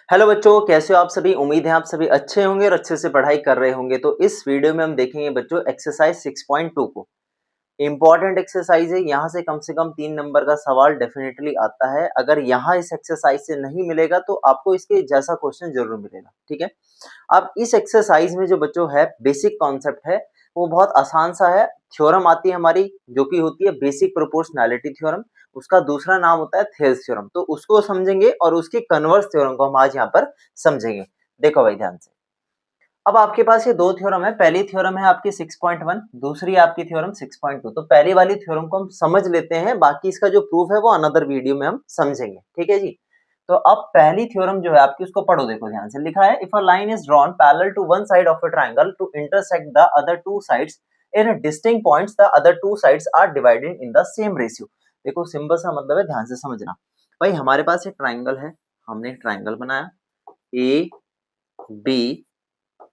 Hello बच्चों, कैसे हो आप सभी। उम्मीद है आप सभी अच्छे होंगे और अच्छे से पढ़ाई कर रहे होंगे। तो इस वीडियो में हम देखेंगे बच्चों एक्सरसाइज 6.2 को। इम्पॉर्टेंट एक्सरसाइज है, यहाँ से कम 3 नंबर का सवाल डेफिनेटली आता है। अगर यहाँ इस एक्सरसाइज से नहीं मिलेगा तो आपको इसके जैसा क्वेश्चन जरूर मिलेगा, ठीक है। अब इस एक्सरसाइज में जो बच्चों है बेसिक कॉन्सेप्ट है वो बहुत आसान सा है। थ्योरम आती है हमारी जो कि होती है बेसिक प्रोपोर्शनैलिटी थ्योरम। उसका दूसरा नाम होता है थेल्स थ्योरम। तो उसको समझेंगे और उसके कन्वर्स थ्योरम को हम आज यहाँ पर समझेंगे। देखो भाई ध्यान से। अब आपके पास ये दो थ्योरम है। पहली थ्योरम है आपकी 6.1, दूसरी आपकी थ्योरम 6.2। तो पहली वाली थ्योरम को हम समझ लेते हैं, बाकी इसका जो प्रूफ है वो अनदर वीडियो में हम समझेंगे, ठीक है जी। तो अब पहली थ्योरम जो है आपकी उसको पढ़ो। देखो ध्यान से लिखा है, if a line is drawn parallel to one side of a triangle to intersect the other two sides in distinct points, the other two sides are divided in the same ratio. देखो simple सा मतलब है, ध्यान से समझना। भाई हमारे पास एक ट्रायंगल है, हमने एक ट्रायंगल बनाया ए बी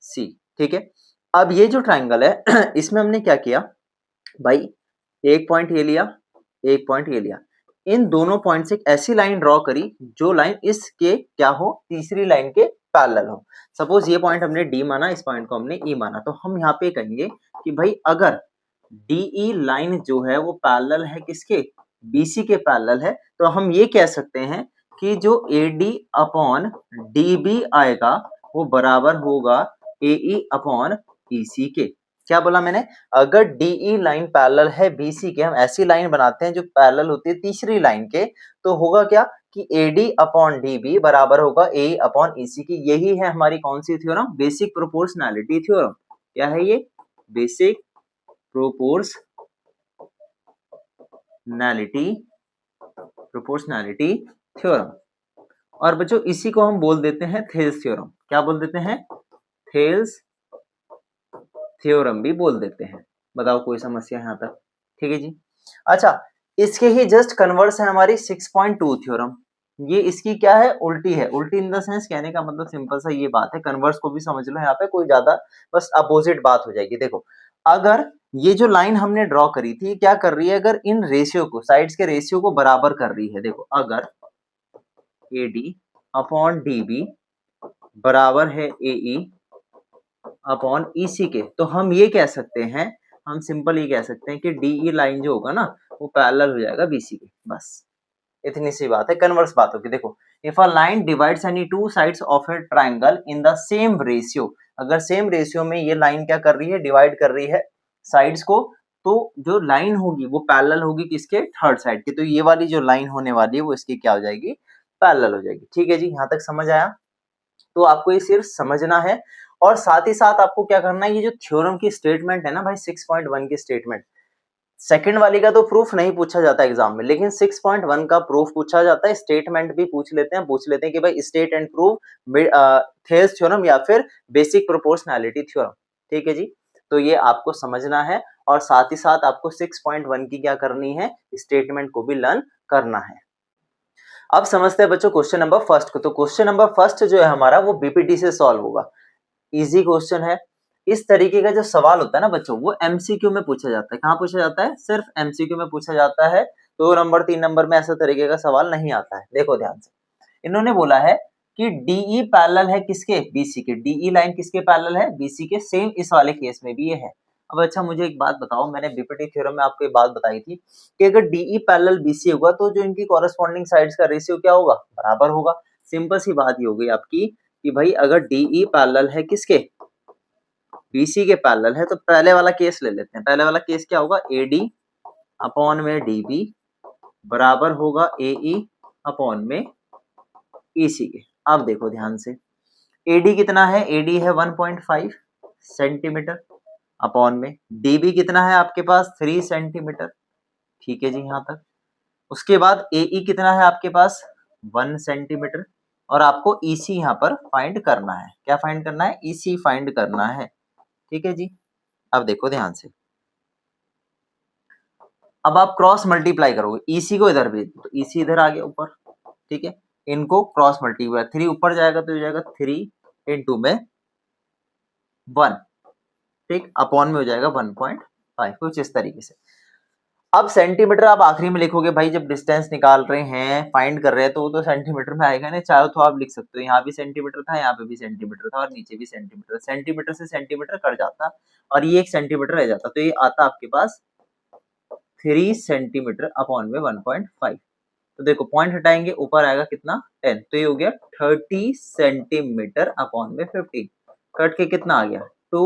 सी, ठीक है। अब ये जो ट्रायंगल है इसमें हमने क्या किया भाई, एक पॉइंट ये लिया, एक पॉइंट ये लिया। इन दोनों पॉइंट से एक ऐसी लाइन ड्रॉ करी जो लाइन इसके क्या हो, तीसरी लाइन के पैरेलल हो। सपोज ये पॉइंट हमने डी माना, इस पॉइंट को हमने ई माना। तो हम यहाँ पे कहेंगे कि भाई अगर डीई लाइन जो है वो पैरेलल है किसके, बीसी के पैरेलल है, तो हम ये कह सकते हैं कि जो एडी अपॉन डीबी आएगा वो बराबर होगा एई अपॉन ईसी के। क्या बोला मैंने, अगर डीई लाइन पैरेलल है बीसी के, हम ऐसी लाइन बनाते हैं जो पैरेलल होती है तीसरी लाइन के, तो होगा क्या कि एडी अपॉन डीबी बराबर होगा ए अपॉन ईसी की। यही है हमारी कौन सी थ्योरम, बेसिक प्रोपोर्शनैलिटी थ्योरम। क्या है ये, बेसिक प्रोपोर्शनैलिटी थ्योरम। और बच्चों इसी को हम बोल देते हैं थेल्स थ्योरम। क्या बोल देते हैं, थेल्स थ्योरम भी बोल देते हैं। बताओ कोई समस्या यहाँ तक, ठीक है जी। अच्छा, इसके ही जस्ट कन्वर्स है हमारी 6.2 थ्योरम। ये इसकी क्या है, उल्टी है। उल्टी इन द सेंस कहने का मतलब सिंपल सा ये बात है, कन्वर्स को भी समझ लो यहाँ पे, कोई ज्यादा बस अपोजिट बात हो जाएगी। देखो अगर ये जो लाइन हमने ड्रॉ करी थी क्या कर रही है, अगर इन रेशियो को, साइड्स के रेशियो को बराबर कर रही है। देखो अगर AD अपॉन DB बराबर है AE अपॉन EC के, तो हम ये कह सकते हैं, हम सिंपल ये कह सकते हैं कि DE लाइन जो होगा ना वो पैरेलल हो जाएगा BC के। बस इतनी सी बात है, कन्वर्स बात होगी। देखो if a line divides any two sides of A triangle in the same ratio, अगर सेम रेशियो में ये लाइन क्या कर रही है, डिवाइड कर रही है साइड्स को, तो जो लाइन होगी वो पैरेलल होगी किसके, थर्ड साइड के। तो ये वाली जो लाइन होने वाली है वो इसकी क्या हो जाएगी, पैरेलल हो जाएगी। ठीक है जी, यहाँ तक समझ आया। तो आपको ये सिर्फ समझना है और साथ ही साथ आपको क्या करना है, ये जो थ्योरम की स्टेटमेंट है ना भाई 6.1 की स्टेटमेंट, सेकंड वाली का तो प्रूफ नहीं पूछा जाता एग्जाम में, लेकिन 6.1 का प्रूफ पूछा जाता है। स्टेटमेंट भी पूछ लेते हैं कि भाई state and prove Thales theorem या फिर बेसिक प्रोपोर्शनैलिटी थ्योरम। ठीक है जी, तो ये आपको समझना है और साथ ही साथ आपको 6.1 की क्या करनी है, स्टेटमेंट को भी लर्न करना है। अब समझते हैं बच्चों क्वेश्चन नंबर फर्स्ट को। तो क्वेश्चन नंबर फर्स्ट जो है हमारा वो बीपीटी से सॉल्व होगा। इजी क्वेश्चन है। इस तरीके का जो सवाल होता है ना बच्चों वो एमसीक्यू में पूछा जाता है। कहाँ पूछा जाता है, सिर्फ एमसीक्यू में पूछा जाता है। 2 नंबर 3 नंबर में ऐसा तरीके का सवाल नहीं आता है। देखो ध्यान से, इन्होंने बोला है कि डीई पैरेलल है किसके, बीसी के। डीई लाइन किसके पैरेलल है, बीसी के। सेम इस वाले केस में भी ये है। अब अच्छा मुझे एक बात बताओ, मैंने बीपीटी थ्योरम में आपको एक बात बताई थी कि अगर डीई पैरेलल बीसी होगा तो जो इनकी कॉरेस्पॉन्डिंग साइड्स का रेशियो क्या होगा, बराबर होगा। सिंपल सी बात ये हो गई आपकी कि भाई अगर डीई पैरेलल है किसके, बीसी के पैरेलल है, तो पहले वाला केस ले लेते हैं। पहले वाला केस क्या होगा, एडी अपॉन में डीबी बराबर होगा एई अपॉन में ईसी के। अब देखो ध्यान से, एडी कितना है, एडी है 1.5 सेंटीमीटर अपॉन में डीबी कितना है आपके पास 3 सेंटीमीटर। ठीक है जी यहाँ तक। उसके बाद एई कितना है आपके पास 1 सेंटीमीटर और आपको ईसी यहाँ पर फाइंड करना है। क्या फाइंड करना है, ईसी फाइंड करना है। ठीक है जी, अब देखो ध्यान से, अब आप क्रॉस मल्टीप्लाई करोगे, ईसी को इधर भेज दो तो ईसी इधर आ गया ऊपर। ठीक है, इनको क्रॉस मल्टीप्लाई, 3 ऊपर जाएगा तो हो जाएगा 3 इंटू में 1, ठीक, अपॉन में हो जाएगा 1.5, कुछ इस तरीके से। अब सेंटीमीटर आप आखिरी में लिखोगे भाई, जब डिस्टेंस निकाल रहे हैं, फाइंड कर रहे हैं, तो वो तो सेंटीमीटर में आएगा ना। चाहे तो आप लिख सकते हो यहाँ भी सेंटीमीटर था, यहाँ पे भी सेंटीमीटर था और नीचे भी सेंटीमीटर। सेंटीमीटर से सेंटीमीटर कट जाता और ये 1 सेंटीमीटर रह जाता, तो ये आता आपके पास 3 सेंटीमीटर अपॉन में 1.5। तो देखो पॉइंट हटाएंगे, ऊपर आएगा कितना 10, तो ये हो गया 30 सेंटीमीटर अपॉन में 15। कट के कितना आ गया 2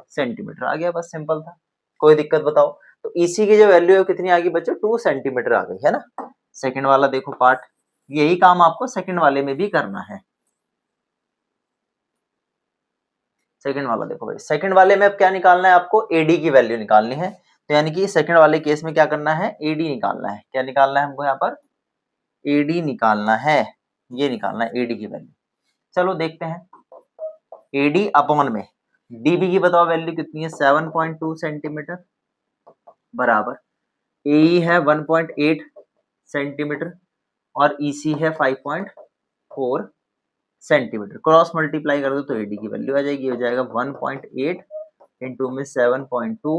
सेंटीमीटर आ गया, बस सिंपल था। कोई दिक्कत बताओ। तो इसी की जो वैल्यू है कितनी आ गई बच्चों, 2 सेंटीमीटर आ गई है ना। सेकंड वाला देखो पार्ट, यही काम आपको सेकंड वाले में भी करना है। सेकंड वाला देखो भाई, सेकंड वाले में अब क्या निकालना है आपको, एडी की वैल्यू निकालनी है। तो यानी कि सेकंड वाले केस में क्या करना है, एडी निकालना है। क्या निकालना है हमको यहाँ पर, एडी निकालना है, ये निकालना है एडी की वैल्यू। चलो देखते हैं, एडी अपॉन में डीबी की बताओ वैल्यू कितनी है, 7.2 सेंटीमीटर बराबर ए है 1.8 सेंटीमीटर और ईसी है 5.4 सेंटीमीटर। क्रॉस मल्टीप्लाई कर दो तो एडी की वैल्यू आ जाएगी, हो जाएगा 1.8 इंटू में 7.2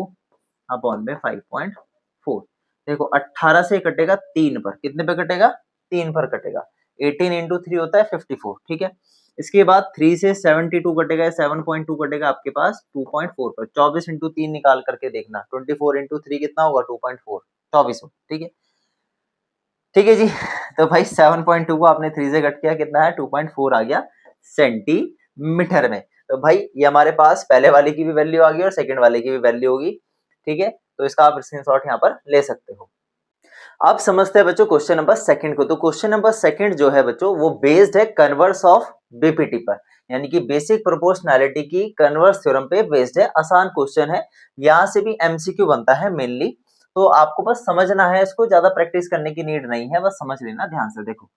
अपॉन में 5.4। देखो 18 से कटेगा 3 पर, कितने पे कटेगा 3 पर कटेगा। 18 इंटू 3 होता है 54, ठीक है। इसके बाद 3 से 72 कटेगा, 7.2 कटेगा आपके पास 2.4 पर। 24 इंटू 3 निकाल करके देखना, 24 इंटू 3 कितना होगा 2.4, 24 हो, ठीक है। ठीक है जी, तो भाई 7.2 को आपने 3 से कट किया, कितना है 2.4 आ गया सेंटीमीटर में। तो भाई ये हमारे पास पहले वाले की भी वैल्यू आ गई और सेकंड वाले की भी वैल्यू होगी, ठीक है। तो इसका आप स्क्रीनशॉट यहाँ पर ले सकते हो। अब समझते हैं बच्चों क्वेश्चन नंबर सेकंड को। तो क्वेश्चन नंबर सेकंड जो है बच्चों, वो बेस्ड है कन्वर्स ऑफ बीपीटी पर, यानी कि बेसिक प्रोपोर्शनैलिटी की कन्वर्स थ्योरम पे बेस्ड है। आसान क्वेश्चन है, यहाँ से भी एमसीक्यू बनता है मेनली। तो आपको बस समझना है इसको, ज्यादा प्रैक्टिस करने की नीड नहीं है, बस समझ लेना ध्यान से। देखो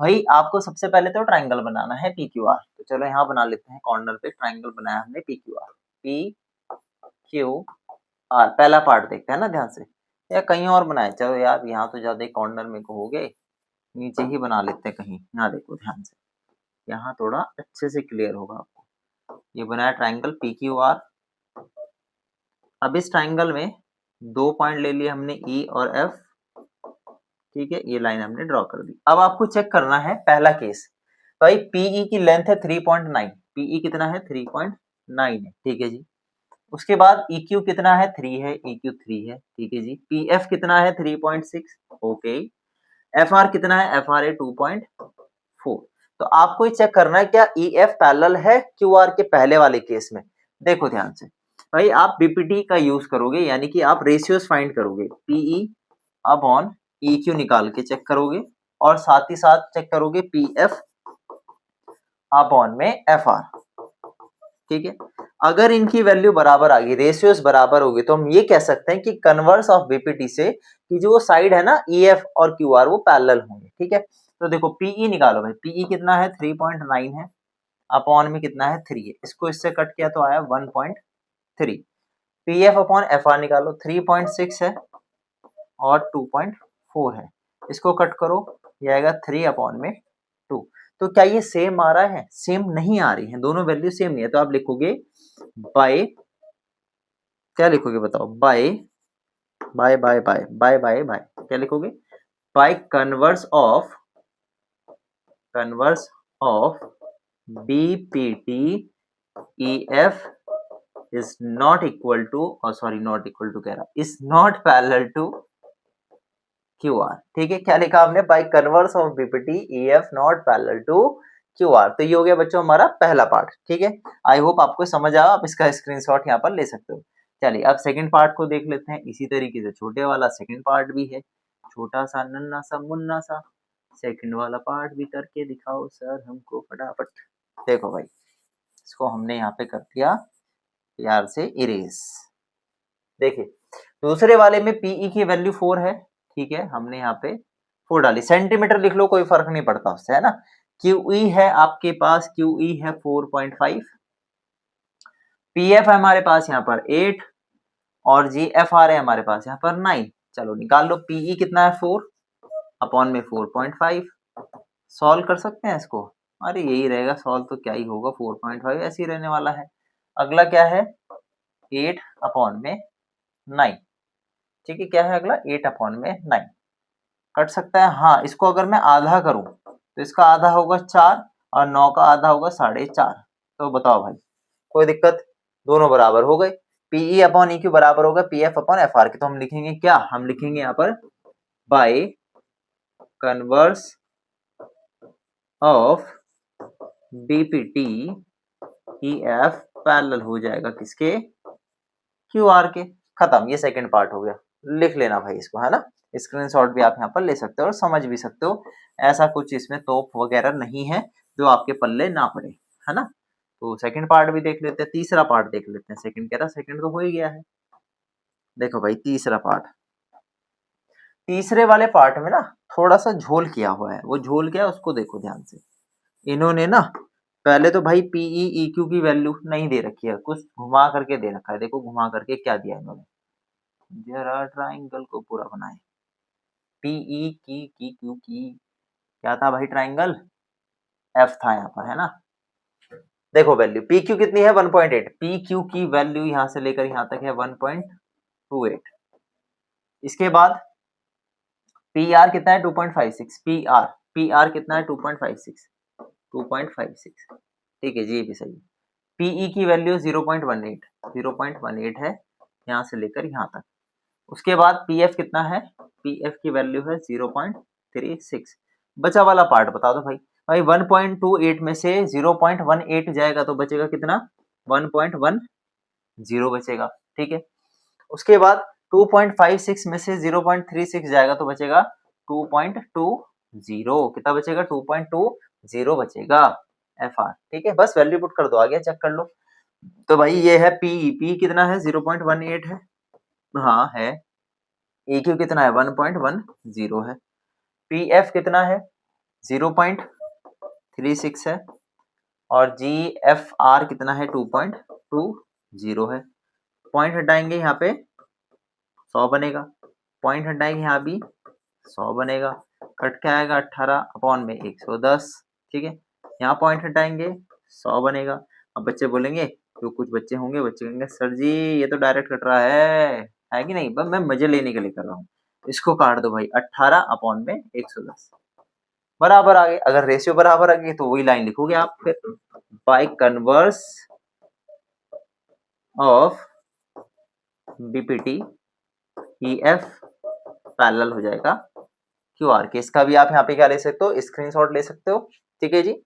भाई, आपको सबसे पहले तो ट्राइंगल बनाना है पी क्यू आर। तो चलो यहाँ बना लेते हैं, कॉर्नर पे ट्राइंगल बनाया हमने P Q R. P Q R पहला पार्ट देखते हैं ना ध्यान से, या कहीं और बनाए, चलो यार यहाँ तो ज्यादा कॉर्नर में कहोगे, नीचे ही बना लेते हैं कहीं। यहाँ देखो ध्यान से, यहाँ थोड़ा अच्छे से क्लियर होगा आपको। ये बनाया ट्राइंगल पी क्यू आर। अब इस ट्राइंगल में 2 पॉइंट ले लिए हमने ई और एफ, ठीक है। ये लाइन हमने ड्रॉ कर दी। अब आपको चेक करना है पहला केस, भाई पीई की लेंथ है 3.9, पीई कितना है 3.9 है, ठीक है जी। उसके बाद EQ कितना है 3 है, EQ 3 है, ठीक है जी। PF कितना है 3.6, ओके। FR कितना है, FR है 2.4। तो आपको ये चेक करना है क्या EF पैरेलल है QR के पहले वाले केस में। देखो ध्यान से भाई, आप BPT का यूज करोगे, यानी कि आप रेशियोज फाइंड करोगे, PE अपॉन EQ निकाल के चेक करोगे और साथ ही साथ चेक करोगे PF अपॉन में FR, ठीक है। अगर इनकी वैल्यू बराबर आ गई, रेशियोज बराबर होगी, तो हम ये कह सकते हैं कि कन्वर्स ऑफ बीपीटी से कि जो साइड है ना EF और QR वो पैरेलल होंगे, ठीक है। तो देखो PE निकालो भाई, PE कितना है 3.9 है, अपॉन में कितना है 3 है, इसको इससे कट किया तो आया 1.3। PF अपॉन FR निकालो, 3.6 है और 2.4 है, इसको कट करो, ये आएगा 3 अपॉन में 2। तो क्या ये सेम आ रहा है, सेम नहीं आ रही है, दोनों वैल्यू सेम नहीं है। तो आप लिखोगे बाय, क्या लिखोगे बताओ, by by by by by by by, क्या लिखोगे, by converse of BPT EF is not equal to, और सॉरी नॉट इक्वल टू कह रहा, is not parallel to QR, ठीक है। क्या लिखा आपने, by converse of BPT EF not parallel to QR। तो ये हो गया बच्चों हमारा पहला पार्ट, ठीक है। आई होप आपको समझ आया, आप इसका स्क्रीनशॉट यहाँ पर ले सकते हो। चलिए अब सेकंड पार्ट को देख लेते हैं। इसी तरीके से छोटे वाला सेकंड पार्ट भी है, छोटा सा नन्ना सा मुन्ना सा सेकंड वाला पार्ट भी करके दिखाओ सर हमको फटाफट। देखो भाई, इसको हमने यहाँ पे कर दिया प्यार से इरेज। देखिए दूसरे वाले में PE की वैल्यू 4 है, ठीक है, हमने यहाँ पे 4 डाली। सेंटीमीटर लिख लो, कोई फर्क नहीं पड़ता उससे, है ना। QE है आपके पास, QE है 4.5, PF है हमारे पास यहाँ पर 8 और GFR है हमारे पास यहाँ पर 9। चलो निकाल लो, PE कितना है 4 अपॉन में 4.5। सॉल्व कर सकते हैं इसको, अरे यही रहेगा सॉल्व, तो क्या ही होगा 4.5 ऐसे ही रहने वाला है। अगला क्या है 8 अपॉन में 9, ठीक है, क्या है अगला 8/9 कट सकता है। हाँ, इसको अगर मैं आधा करूं तो इसका आधा होगा 4 और 9 का आधा होगा 4.5। तो बताओ भाई, कोई दिक्कत? दोनों बराबर हो गए। पीई अपॉन EQ बराबर होगा PF अपॉन FR के। तो हम लिखेंगे क्या? हम लिखेंगे यहाँ पर bye converse of BPT EF parallel हो जाएगा किसके? QR के। खत्म, ये सेकंड पार्ट हो गया। लिख लेना भाई इसको, है ना। स्क्रीनशॉट भी आप यहाँ पर ले सकते हो और समझ भी सकते हो। ऐसा कुछ इसमें तोप वगैरह नहीं है जो आपके पल्ले ना पड़े, है ना। तो सेकंड पार्ट भी देख लेते हैं, तीसरा पार्ट देख लेते हैं। सेकंड कह रहा, सेकंड तो हो ही गया है। देखो भाई, तीसरा पार्ट, तीसरे वाले पार्ट में ना थोड़ा सा झोल किया हुआ है। वो झोल क्या है उसको देखो ध्यान से। इन्होंने ना पहले तो भाई पीई EQ की वैल्यू नहीं दे रखी है, कुछ घुमा करके दे रखा है। देखो घुमा करके क्या दिया इन्होंने, जरा ट्राइंगल को पूरा बनाए। पीई की क्यू की क्या था भाई? ट्राइंगल एफ था यहाँ पर, है ना। देखो वैल्यू पी क्यू कितनी है? 1.8। पी क्यू की वैल्यू यहाँ से लेकर यहाँ तक है 1.28। इसके बाद पी आर कितना है? 2.56। पी आर कितना है? 2.56। 2.56, ठीक है जी, ये भी सही है। पीई की वैल्यू 0.18, 0.18 है यहाँ से लेकर यहाँ तक। उसके बाद पीएफ कितना है? पीएफ की वैल्यू है 0.36। बचा वाला पार्ट बता दो भाई। भाई 1.28 में से 0.18 जाएगा तो बचेगा कितना? 1.10 बचेगा, ठीक है। उसके बाद 2.56 में से 0.36 जाएगा तो बचेगा 2.20। कितना बचेगा? 2.20 बचेगा FR, ठीक है। बस वैल्यू पुट कर दो, आगे चेक कर लो। तो भाई ये है पी कितना है? 0.18 है, हाँ है। EQ कितना है? 1.10 है। PF कितना है? 0.36 है। और GFR कितना है? 2.20 है। पॉइंट हटाएंगे यहाँ पे 100 बनेगा, पॉइंट हटाएंगे यहाँ भी 100 बनेगा। कट क्या आएगा? 18/110, ठीक है। यहाँ पॉइंट हटाएंगे 100 बनेगा। अब बच्चे बोलेंगे, तो कुछ बच्चे होंगे, बच्चे कहेंगे सर जी ये तो डायरेक्ट कट रहा है कि नहीं? बस मैं मजे लेने के लिए कर रहा हूँ। इसको काट दो भाई, 18/110 बराबर आ गए। अगर रेशियो बराबर आ गई तो वही लाइन लिखोगे आप फिर, bye converse of BPT EF parallel हो जाएगा QR के। इसका भी आप यहाँ पे क्या ले सकते हो? स्क्रीनशॉट ले सकते हो, ठीक है जी।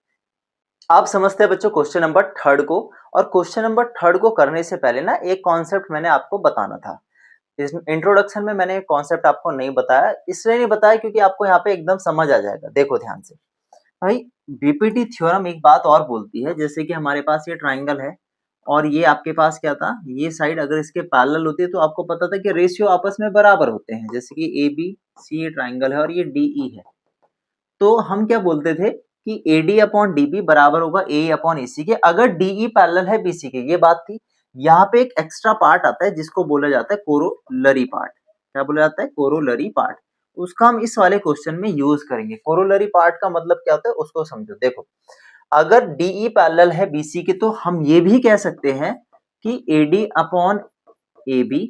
आप समझते हैं बच्चों क्वेश्चन नंबर 3 को। और क्वेश्चन नंबर 3 को करने से पहले ना एक कॉन्सेप्ट मैंने आपको बताना था। इस इंट्रोडक्शन में मैंने एक कॉन्सेप्ट आपको नहीं बताया, इसलिए नहीं बताया क्योंकि आपको यहाँ पे एकदम समझ आ जाएगा। देखो ध्यान से भाई, बीपीटी थ्योरम एक बात और बोलती है, जैसे कि हमारे पास ये ट्राइंगल है और ये आपके पास क्या था? ये साइड अगर इसके पैरेलल होती है तो आपको पता था कि रेशियो आपस में बराबर होते हैं। जैसे कि ए बी सी ये ट्राइंगल है और ये डीई है, तो हम क्या बोलते थे कि AD अपॉन DB बराबर होगा A अपॉन AC के, अगर DE पैरेलल है BC के। ये बात थी। यहाँ पे एक एक्स्ट्रा पार्ट आता है जिसको बोला जाता है कोरोलरी पार्ट। क्या बोला जाता है? Corollary part. उसका हम इस वाले क्वेश्चन में यूज करेंगे। कोरोलरी पार्ट का मतलब क्या होता है उसको समझो। देखो, अगर DE पैरेलल है BC के तो हम ये भी कह सकते हैं कि AD अपॉन AB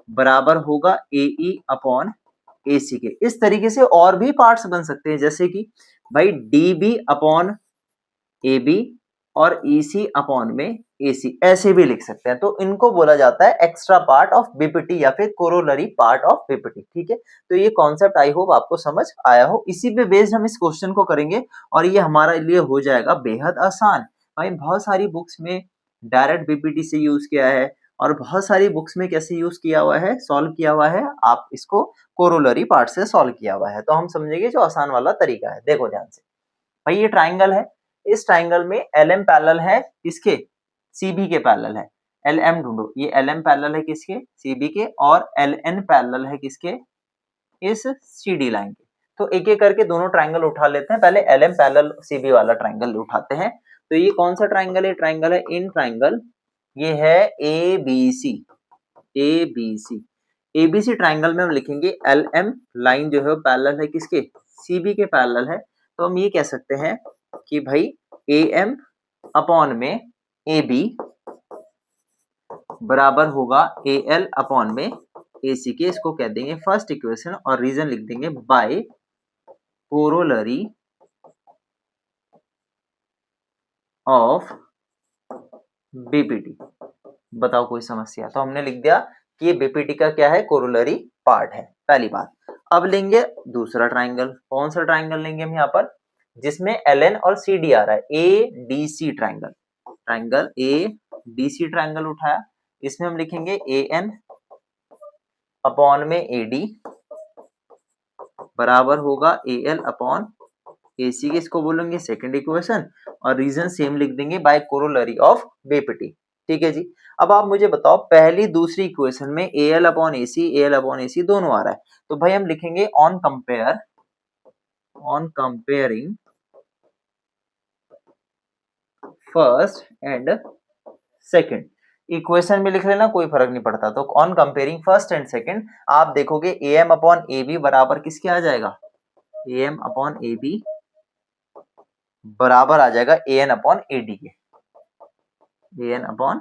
बराबर होगा AE अपॉन AC के। इस तरीके से और भी पार्ट्स बन सकते हैं, जैसे कि भाई DB अपॉन AB और EC अपॉन में AC, ऐसे भी लिख सकते हैं। तो इनको बोला जाता है एक्स्ट्रा पार्ट ऑफ बीपीटी या फिर कोरोलरी पार्ट ऑफ बीपीटी, ठीक है। तो ये कॉन्सेप्ट आई होप आपको समझ आया हो। इसी पे बेस्ड हम इस क्वेश्चन को करेंगे और ये हमारे लिए हो जाएगा बेहद आसान। भाई बहुत सारी बुक्स में डायरेक्ट बीपीटी से यूज किया है और बहुत सारी बुक्स में कैसे यूज किया हुआ है, सॉल्व किया हुआ है, आप इसको कोरोलरी पार्ट से सॉल्व किया हुआ है। तो हम समझेंगे जो आसान वाला तरीका है। देखो ध्यान से भाई, ये ट्राइंगल है, इस ट्राइंगल में LM पैरेलल है किसके? CB के पैरेलल है। LM ढूंढो, ये LM पैरेलल है किसके? CB के। और LN पैरेलल है किसके? इस CD लाइन के। तो एक एक करके दोनों ट्राइंगल उठा लेते हैं। पहले LM पैरेलल CB वाला ट्राइंगल उठाते हैं। तो ये कौन सा ट्राइंगल है? ट्राइंगल है इन ट्राइंगल, ये है ABC। ABC ट्राइंगल में हम लिखेंगे LM लाइन जो है पैरेलल है किसके? CB के पैरेलल है। तो हम ये कह सकते हैं कि भाई AM अपॉन में AB बराबर होगा AL अपॉन में AC के, इसको कह देंगे फर्स्ट इक्वेशन और रीजन लिख देंगे बाय कोरोलरी ऑफ बीपीटी। बताओ कोई समस्या? तो हमने लिख दिया कि ये बीपीटी का क्या है, कोरोलरी पार्ट है, पहली बात। अब लेंगे दूसरा ट्राइंगल। कौन सा ट्राइंगल लेंगे हम यहाँ पर, जिसमें LN और CD आ रहा है, ADC triangle. Triangle ADC triangle उठाया, इसमें हम लिखेंगे AN अपॉन में AD बराबर होगा AL अपॉन AC के, इसको बोलेंगे सेकंड इक्वेशन और रीजन सेम लिख देंगे बाय कोरोलरी ऑफ बीपीटी। ठीक है जी। अब आप मुझे बताओ पहली दूसरी इक्वेशन में AL अपॉन AC दोनों आ रहा है, तो भाई हम लिखेंगे on comparing first and second. Equation में लिख लेना, कोई फर्क नहीं पड़ता। तो on comparing first and second आप देखोगे AM अपॉन AB बराबर किसके आ जाएगा, AM अपॉन AB बराबर आ जाएगा AN अपॉन AD के, AN अपॉन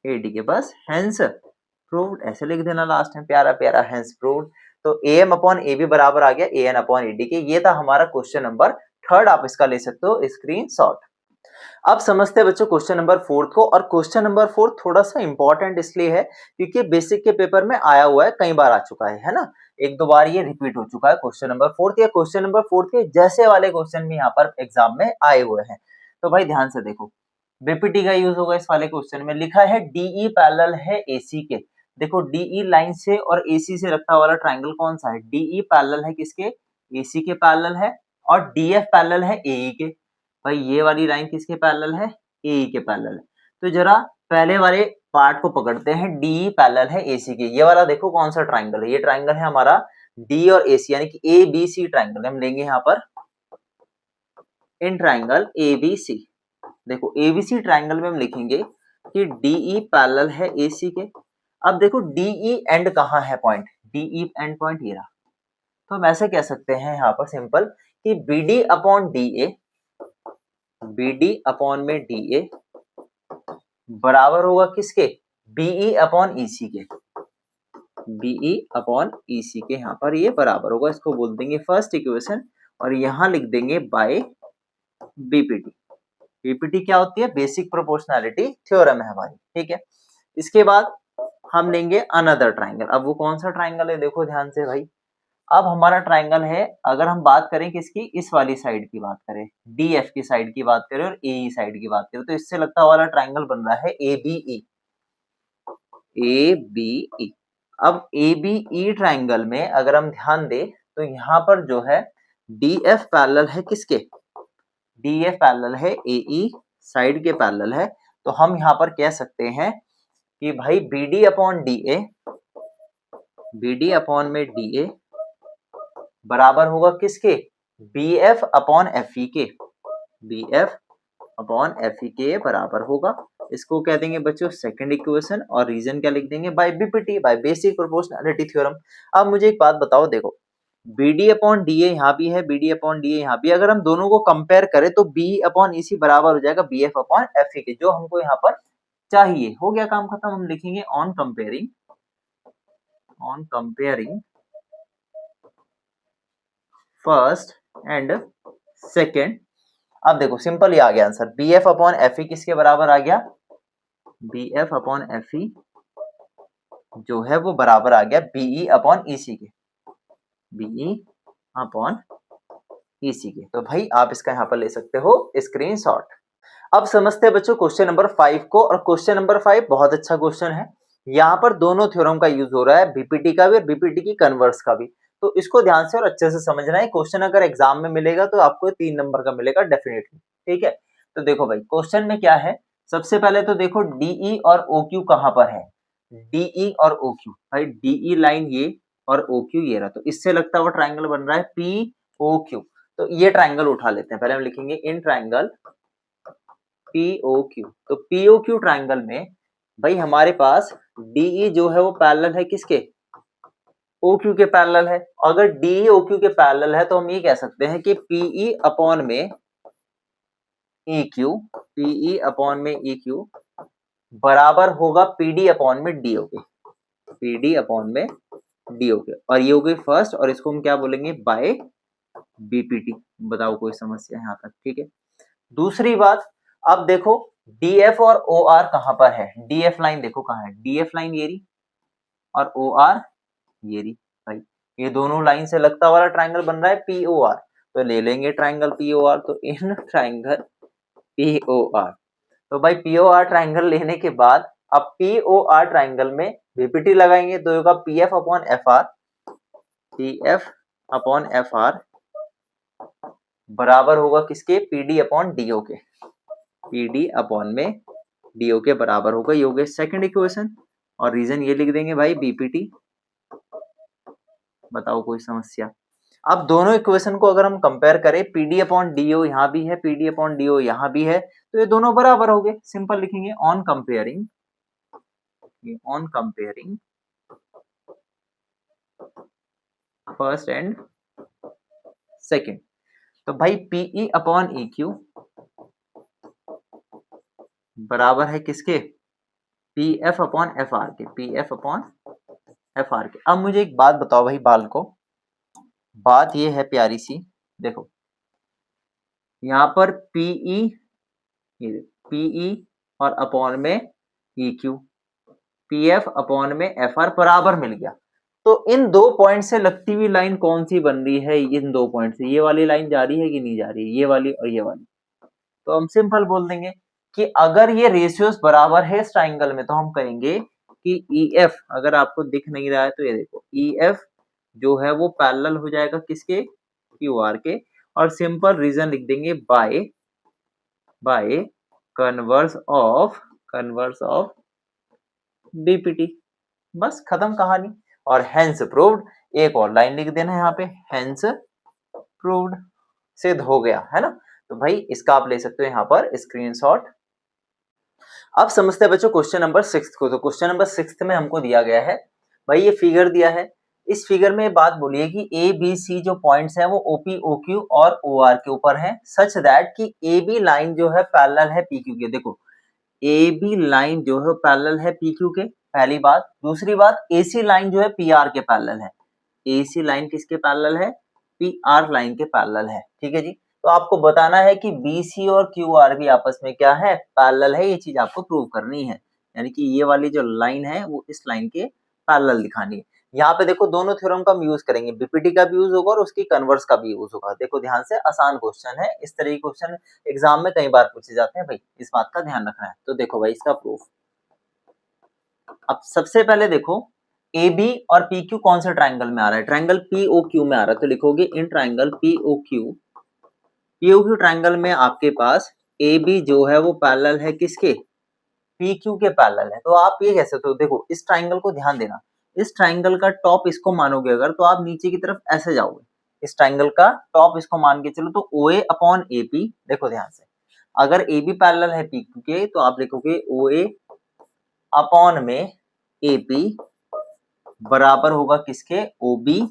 AD के। बस हेंस प्रूव्ड ऐसे लिख देना लास्ट में, प्यारा प्यारा हेंस प्रूव्ड। तो AM अपॉन AB बराबर आ गया AN अपॉन AD के। ये था हमारा क्वेश्चन नंबर थर्ड, आप इसका ले सकते हो स्क्रीनशॉट। अब समझते हैं बच्चों क्वेश्चन नंबर फोर्थ को। और क्वेश्चन नंबर फोर्थ थोड़ा सा इंपॉर्टेंट इसलिए है क्योंकि बेसिक के पेपर में आया हुआ है, कई बार आ चुका है ना, एक दो बार ये रिपीट हो चुका है क्वेश्चन नंबर फोर्थ। या क्वेश्चन नंबर फोर्थ के जैसे वाले क्वेश्चन भी यहाँ पर एग्जाम में आए हुए हैं। तो भाई ध्यान से देखो, बीपीटी का यूज होगा इस वाले क्वेश्चन में। लिखा है DE पैरेलल है AC के। देखो DE लाइन से और AC से रखता वाला ट्राइंगल कौन सा है, DE पैरेलल है किसके, AC के पैरेलल है, और DF पैरेलल है AE के। भाई ये वाली लाइन किसके पैरेलल है, AE के पैरेलल है। तो जरा पहले वाले पार्ट को पकड़ते हैं, DE पैरेलल है AC के। ये वाला देखो कौन सा ट्राइंगल है, ये ट्राइंगल है हमारा D और AC यानी कि ABC ट्राइंगल हम लेंगे यहाँ पर इन ट्राइंगल ABC। देखो ABC ट्राइंगल में हम लिखेंगे कि DE पैरेलल है AC के। अब देखो DE एंड कहाँ है पॉइंट, DE एंड पॉइंट ये रहा। तो हम ऐसे कह सकते हैं यहाँ पर सिंपल कि BD upon DA, BD upon में DA बराबर होगा किसके, BE अपॉन EC के, BE अपॉन EC के। यहाँ पर ये बराबर होगा, इसको बोल देंगे फर्स्ट इक्वेशन और यहाँ लिख देंगे बाय बीपीटी। बीपीटी क्या होती है, बेसिक प्रोपोर्शनैलिटी थ्योरम है हमारी। ठीक है, इसके बाद हम लेंगे अनदर ट्राइंगल। अब वो कौन सा ट्राइंगल है, देखो ध्यान से भाई। अब हमारा ट्राइंगल है, अगर हम बात करें किसकी, इस वाली साइड की बात करें, DF की साइड की बात करें और AE साइड की बात करें, तो इससे लगता वाला ट्राइंगल बन रहा है ABE। ABE। अब ABE ट्राइंगल में अगर हम ध्यान दें तो यहाँ पर जो है DF पैरेलल है किसके, DF पैरेलल है AE साइड के पैरेलल है। तो हम यहाँ पर कह सकते हैं कि भाई BD upon DA, BD upon में DA बराबर होगा किसके, BF अपॉन FE के, BF अपॉन FE के बराबर होगा। इसको कह देंगे बच्चों सेकंड इक्वेशन और रीजन क्या लिख देंगे, by BPT, by basic proportionality theorem. अब मुझे एक बात बताओ, देखो BD अपॉन DA यहाँ भी है, BD अपॉन DA यहाँ भी, अगर हम दोनों को कंपेयर करें तो BE अपॉन EC बराबर हो जाएगा BF अपॉन FE के, जो हमको यहाँ पर चाहिए। हो गया काम खत्म। हम लिखेंगे on comparing first and second. अब देखो सिंपल ही आ गया आंसर, BF अपॉन FE किसके बराबर आ गया, BF अपॉन FE जो है वो बराबर आ गया BE अपॉन EC के, BE अपॉन EC के। तो भाई आप इसका यहाँ पर ले सकते हो स्क्रीनशॉट। अब समझते हैं बच्चों क्वेश्चन नंबर 5 को। और क्वेश्चन नंबर 5 बहुत अच्छा क्वेश्चन है। यहाँ पर दोनों थ्योरम का यूज हो रहा है, बीपीटी का भी और बीपीटी की कन्वर्स का भी। तो इसको ध्यान से और अच्छे से समझना है। क्वेश्चन अगर एग्जाम में मिलेगा तो आपको 3 नंबर का मिलेगा डेफिनेटली। ठीक है, तो देखो भाई क्वेश्चन में क्या है। सबसे पहले तो देखो DE और OQ कहाँ पर है, DE और OQ। भाई DE लाइन ये और OQ ये रहा, तो इससे लगता हुआ ट्राइंगल बन रहा है POQ। तो ये ट्राइंगल उठा लेते हैं। पहले हम लिखेंगे इन ट्राइंगल POQ। तो POQ ट्राइंगल में भाई हमारे पास DE जो है वो पैरेलल है किसके, OQ के पैरेलल है। अगर DE OQ के पैरेलल है तो हम ये कह सकते हैं कि PE अपॉन में EQ, PE अपॉन में EQ बराबर होगा PD अपॉन में DO के। पी डी अपॉन में डी ओ के, और ये हो गई फर्स्ट, और इसको हम क्या बोलेंगे, बाय बीपीटी। बताओ कोई समस्या यहाँ तक, ठीक है। दूसरी बात, अब देखो डीएफ और ओ आर कहाँ पर है, डीएफ लाइन देखो कहाँ है, डीएफ लाइन ये रही और ओ आर ये रही। भाई ये दोनों लाइन से लगता वाला ट्राइंगल बन रहा है पीओआर, तो ले लेंगे ट्राइंगल पीओआर। तो इन ट्राइंगल पीओआर, तो भाई पीओआर ट्राइंगल लेने के बाद अब पीओआर ट्राइंगल में बीपीटी लगाएंगे, तो होगा PF upon F R, PF upon F R बराबर होगा किसके, पीडी अपॉन डीओ के, पीडी अपॉन में डीओ के बराबर होगा। ये हो गया सेकंड इक्वेशन, और रीजन ये लिख देंगे भाई बीपीटी। बताओ कोई समस्या। अब दोनों इक्वेशन को अगर हम कंपेयर करें, पीडी अपॉन डीओ यहाँ भी है, पीडी अपॉन डीओ यहाँ भी है, तो ये दोनों बराबर हो गए। सिंपल लिखेंगे on comparing first and second, तो भाई पीई अपॉन ई क्यू बराबर है किसके, पीएफ अपॉन एफ आर के, पीएफ अपॉन एफ आर के। अब मुझे एक बात बताओ भाई बाल को, बात ये है प्यारी सी, देखो यहाँ पर पीई और अपॉन में ई क्यू, पीएफ अपॉन में एफ आर बराबर मिल गया। तो इन दो पॉइंट से लगती हुई लाइन कौन सी बन रही है, इन दो पॉइंट से ये वाली लाइन जा रही है कि नहीं जा रही है, ये वाली और ये वाली। तो हम सिंपल बोल देंगे कि अगर ये रेशियोस बराबर है इस ट्राइंगल में, तो हम कहेंगे कि EF, अगर आपको दिख नहीं रहा है तो ये देखो EF जो है वो पैरेलल हो जाएगा किसके, QR के, और सिंपल रीजन लिख देंगे बाय कन्वर्स ऑफ BPT। बस खत्म कहानी। और हेंस प्रूव्ड, एक और लाइन लिख देना है यहाँ पे, हेंस प्रूव्ड, सिद्ध हो गया, है ना। तो भाई इसका आप ले सकते हो यहाँ पर स्क्रीनशॉट। अब समझते हैं बच्चों क्वेश्चन नंबर 6 को। तो क्वेश्चन नंबर 6 में हमको दिया गया है भाई, ये फिगर दिया है, इस फिगर में बात बोलिए कि ए बी सी जो पॉइंट्स हैं वो ओपी ओक्यू और ओ आर के ऊपर हैं, सच दैट कि ए बी लाइन जो है पैरेलल है पी क्यू के। देखो ए बी लाइन जो है पैरेलल है पी क्यू के, पहली बात। दूसरी बात, एसी लाइन जो है पी आर के पैरेलल है, एसी लाइन किसके पैरेलल है, पी आर लाइन के पैरेलल है, ठीक है जी। तो आपको बताना है कि BC और QR भी आपस में क्या है, पैरेलल है, ये चीज आपको प्रूव करनी है। यानी कि ये वाली जो लाइन है वो इस लाइन के पैरेलल दिखानी है। यहाँ पे देखो दोनों थ्योरम का हम यूज करेंगे, बीपीटी का भी यूज होगा और उसकी कन्वर्स का भी यूज होगा। देखो ध्यान से, आसान क्वेश्चन है, इस तरह के क्वेश्चन एग्जाम में कई बार पूछे जाते हैं भाई, इस बात का ध्यान रखना है। तो देखो भाई इसका प्रूफ, अब सबसे पहले देखो ए बी और पी क्यू कौन से ट्राइंगल में आ रहा है, ट्राइंगल पीओक्यू में आ रहा है। तो लिखोगे इन ट्राइंगल पीओक्यू ट्राइंगल में आपके पास ए बी जो है वो पैरेलल है किसके, पी क्यू के पैरेलल है। तो आप ये कह सकते हो, देखो इस ट्राइंगल को ध्यान देना, इस ट्राइंगल का टॉप इसको मानोगे अगर, तो आप नीचे की तरफ ऐसे जाओगे, इस ट्राइंगल का टॉप इसको मान के चलो, तो OA अपॉन AP, देखो ध्यान से, अगर AB पैरेलल है पी क्यू के, तो आप लिखोगे OA अपॉन में AP बराबर होगा किसके, OB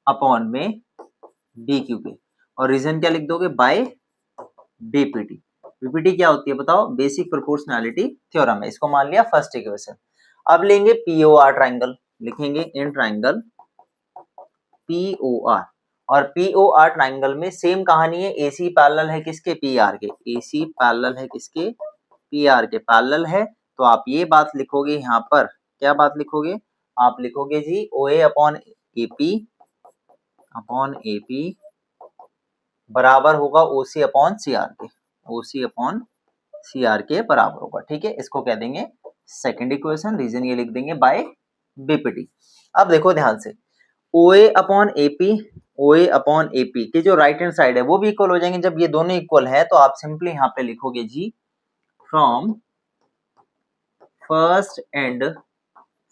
अपॉन में BQ के, और रीजन क्या लिख दोगे, बाय BPT। BPT क्या होती है बताओ, बेसिक प्रोपोर्शनैलिटी थ्योरम है, इसको मान लिया फर्स्ट इक्वेशन। अब लेंगे POR ट्राइंगल, लिखेंगे इन ट्राइंगल POR, और POR ट्राइंगल में सेम कहानी है, AC पैरेलल है किसके, PR के, AC पैरेलल है किसके, PR के पैरेलल है। तो आप ये बात लिखोगे यहाँ पर, क्या बात लिखोगे, आप लिखोगे जी OA अपॉन AP बराबर होगा OC अपॉन CR के, OC अपॉन CR के बराबर होगा, ठीक है। इसको कह देंगे सेकंड इक्वेशन, रीजन ये लिख देंगे बाय BPT। अब देखो ध्यान से, OA अपॉन AP के जो राइट हैंड साइड है वो भी इक्वल हो जाएंगे। जब ये दोनों इक्वल है तो आप सिंपली यहाँ पे लिखोगे जी फ्रॉम फर्स्ट एंड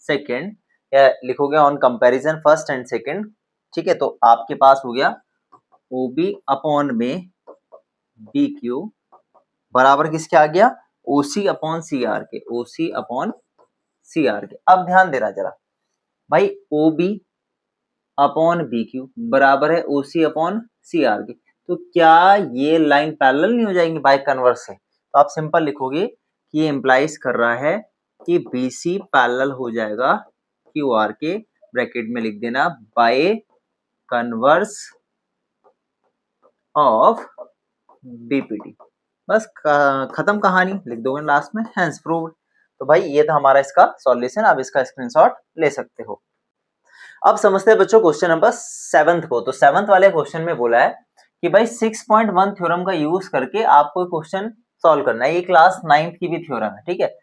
सेकंड, या लिखोगे on comparison first and second, ठीक है। तो आपके पास हो गया OB अपॉन में BQ बराबर किसके आ गया, OC अपॉन CR के, OC अपॉन CR के। अब ध्यान देना जरा भाई, OB अपॉन BQ बराबर है OC अपॉन CR के, तो क्या ये लाइन पैरेलल नहीं हो जाएंगी बाय कन्वर्स से। तो आप सिंपल लिखोगे कि ये इंप्लाइज कर रहा है कि BC पैरेलल हो जाएगा QR के, ब्रैकेट में लिख देना बाय कन्वर्स ऑफ BPD। बस खत्म कहानी, लिख दोगे लास्ट में हेंस प्रूव्ड। तो भाई ये था हमारा इसका सॉल्यूशन, आप इसका स्क्रीनशॉट ले सकते हो। अब समझते हैं बच्चों क्वेश्चन नंबर 7 को। तो 7th वाले क्वेश्चन में बोला है कि भाई 6.1 थ्योरम का यूज करके आपको क्वेश्चन सॉल्व करना है। ये क्लास 9th की भी थ्योरम है, ठीक है,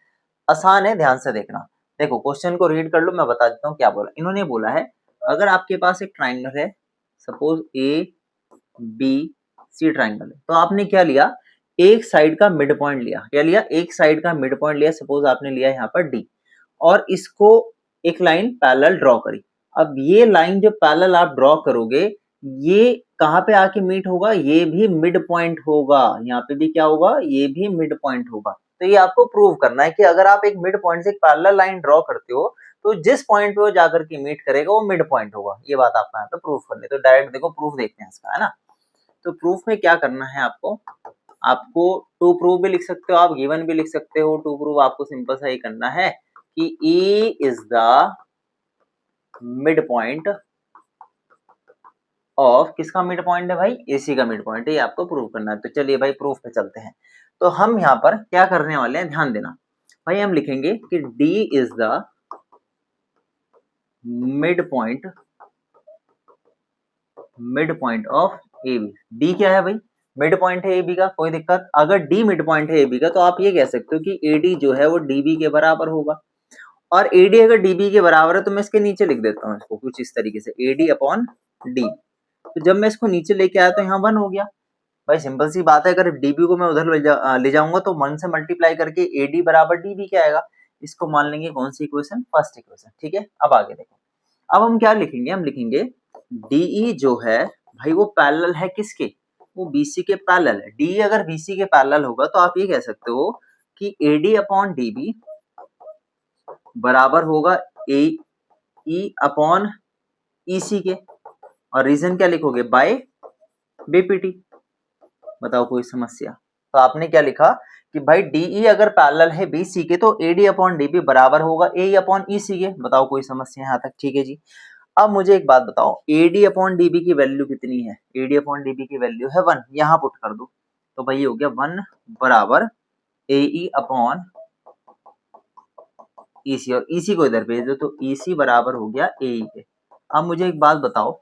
आसान है, ध्यान से देखना। देखो क्वेश्चन को रीड कर लो, मैं बता देता हूँ क्या बोला। इन्होंने बोला है अगर आपके पास एक ट्राइंगल है, सपोज ABC ट्राइंगल है, तो आपने क्या लिया, एक साइड का मिड पॉइंट लिया। क्या लिया, एक साइड का मिड पॉइंट लिया। सपोज आपने लिया यहाँ पर D और इसको एक लाइन पैरेलल ड्रॉ करी। अब ये लाइन जो पैरेलल आप ड्रॉ करोगे, ये कहाँ पे आके मीट होगा, ये भी मिड पॉइंट होगा। यहाँ पे भी क्या होगा, ये भी मिड पॉइंट होगा। तो ये आपको प्रूव करना है कि अगर आप एक मिड पॉइंट से एक पैरेलल लाइन ड्रॉ करते हो तो जिस पॉइंट पे वो जाकर के मीट करेगा वो मिड पॉइंट होगा। ये बात आपको यहाँ पे प्रूव करनी। तो डायरेक्ट देखो प्रूफ देखते हैं इसका, है ना। तो प्रूफ में क्या करना है आपको टू प्रूव भी लिख सकते हो आप, गिवन भी लिख सकते हो। टू प्रूव आपको सिंपल सा ही करना है कि E is the mid point of, किसका मिड पॉइंट है भाई, AC का मिड पॉइंट है। ये आपको प्रूव करना है। तो चलिए भाई प्रूफ पे चलते हैं। तो हम यहाँ पर क्या करने वाले हैं, ध्यान देना भाई। हम लिखेंगे कि D is the mid point of AB। D क्या है भाई, मिड पॉइंट है AB का, कोई दिक्कत। अगर D मिड पॉइंट है AB का तो आप ये कह सकते हो कि AD जो है वो DB के बराबर होगा। और AD अगर DB के बराबर है तो मैं इसके नीचे लिख देता हूँ इसको कुछ इस तरीके से, AD अपॉन D। तो जब मैं इसको नीचे लेके आया तो यहाँ 1 हो गया। भाई सिंपल सी बात है, अगर DB को मैं उधर ले जाऊंगा तो 1 से मल्टीप्लाई करके AD बराबर DB क्या आएगा। इसको मान लेंगे कौन सी इक्वेशन, फर्स्ट इक्वेशन, ठीक है। अब आगे देखो, अब हम क्या लिखेंगे, हम लिखेंगे DE जो है भाई वो पैरेलल है किसके, वो BC के पैरेलल है। DE अगर BC के पैरेलल होगा तो आप ये कह सकते हो कि AD अपॉन DB बराबर होगा AE अपॉन EC के। और रीजन क्या लिखोगे, बाय BPT। बताओ कोई समस्या। तो आपने क्या लिखा कि भाई DE अगर पैरेलल है BC के तो AD अपॉन DB बराबर होगा AE अपॉन EC के। बताओ कोई समस्या यहाँ तक, ठीक है जी। अब मुझे एक बात बताओ, AD अपॉन DB की वैल्यू कितनी है, AD अपॉन DB की वैल्यू है 1, यहाँ पुट कर दो। तो भाई हो गया 1 बराबर AE अपॉन EC, और EC को इधर भेज दो तो EC बराबर हो गया AE के। अब मुझे एक बात बताओ,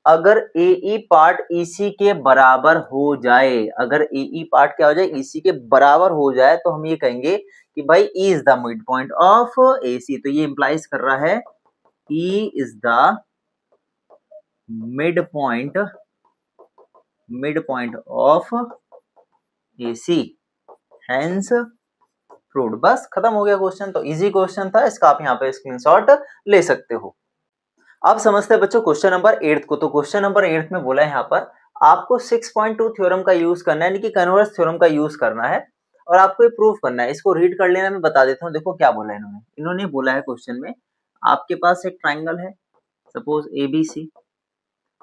अगर AE पार्ट EC के बराबर हो जाए, अगर AE पार्ट क्या हो जाए, EC के बराबर हो जाए, तो हम ये कहेंगे कि भाई E is the mid point of AC। तो ये इंप्लाइज कर रहा है E is the mid point of AC, hence proved. बस खत्म हो गया क्वेश्चन। तो इजी क्वेश्चन था, इसका आप यहाँ पे स्क्रीनशॉट ले सकते हो। अब समझते हैं बच्चों क्वेश्चन नंबर 8 को। तो क्वेश्चन नंबर 8 में बोला है यहाँ पर आपको 6.2 थ्योरम का यूज करना है, यानी कि कन्वर्स थ्योरम का यूज करना है और आपको ये प्रूफ करना है। इसको रीड कर लेना, मैं बता देता हूँ। देखो क्या बोला है इन्होंने बोला है क्वेश्चन में, आपके पास एक ट्राइंगल है सपोज ABC।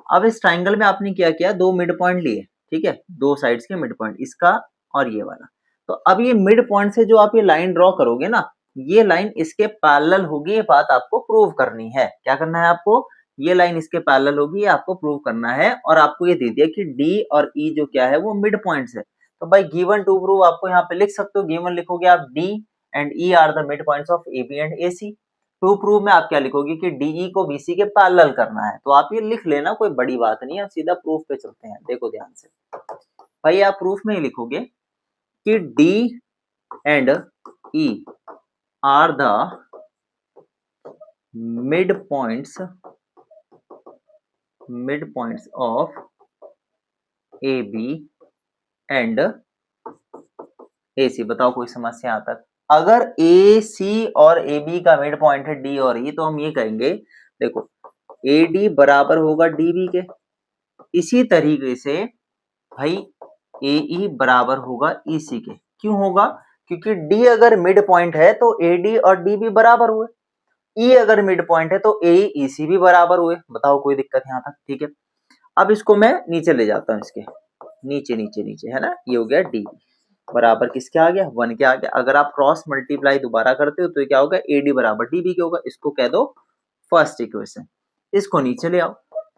अब इस ट्राइंगल में आपने क्या किया, दो मिड पॉइंट लिए, ठीक है, दो साइड्स के मिड पॉइंट, इसका और ये वाला। तो अब ये मिड पॉइंट से जो आप ये लाइन ड्रॉ करोगे ना, ये लाइन इसके पैरेलल होगी। ये बात आपको प्रूव करनी है। क्या करना है आपको, ये लाइन इसके पैरेलल होगी, ये आपको प्रूव करना है। और आपको ये दे दिया कि D और E जो क्या है वो मिड पॉइंट्स है। तो भाई गिवन टू प्रूव आपको यहाँ पे लिख सकते हो, गिवन लिखोगे आप D and E are the midpoints of AB and AC। To prove में आप क्या लिखोगे कि DE को BC के पैरेलल करना है। तो आप ये लिख लेना, कोई बड़ी बात नहीं है। अब सीधा प्रूफ पे चलते हैं। देखो ध्यान से भाई, आप प्रूफ में लिखोगे कि D and E are the midpoints of AB and AC। बताओ कोई समस्या यहाँ तक। अगर AC और AB का मिड पॉइंट है D और E, तो हम ये कहेंगे देखो AD बराबर होगा DB के। इसी तरीके से भाई AE बराबर होगा EC के। क्यों होगा, क्योंकि D अगर मिड पॉइंट है तो AD और DB बराबर हुए, E अगर मिड पॉइंट है तो AE EC भी बराबर हुए। बताओ कोई दिक्कत यहाँ तक, ठीक है। अब इसको मैं नीचे ले जाता हूँ, इसके नीचे नीचे नीचे, है ना, ये हो गया DB। बराबर किसके आ गया, 1 के आ गया। अगर आप क्रॉस मल्टीप्लाई दोबारा करते हो तो ये क्या होगा, AD बराबर DB के होगा। इसको कह दो फर्स्ट इक्वेशन। इसको नीचे ले आओ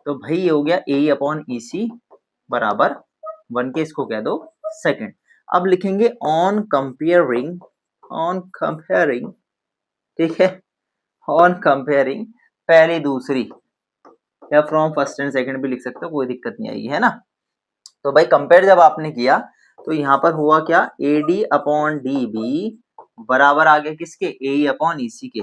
तो भाई ये हो गया A अपॉन EC बराबर 1 के, इसको कह दो सेकंड। अब लिखेंगे ऑन कंपेयरिंग, ठीक है, ऑन कंपेयरिंग पहली दूसरी, या फ्रॉम फर्स्ट एंड सेकंड भी लिख सकते हो, कोई दिक्कत नहीं आएगी, है ना। तो भाई कंपेयर जब आपने किया तो यहाँ पर हुआ क्या, AD अपॉन DB बराबर आ गया किसके, AE अपॉन EC के,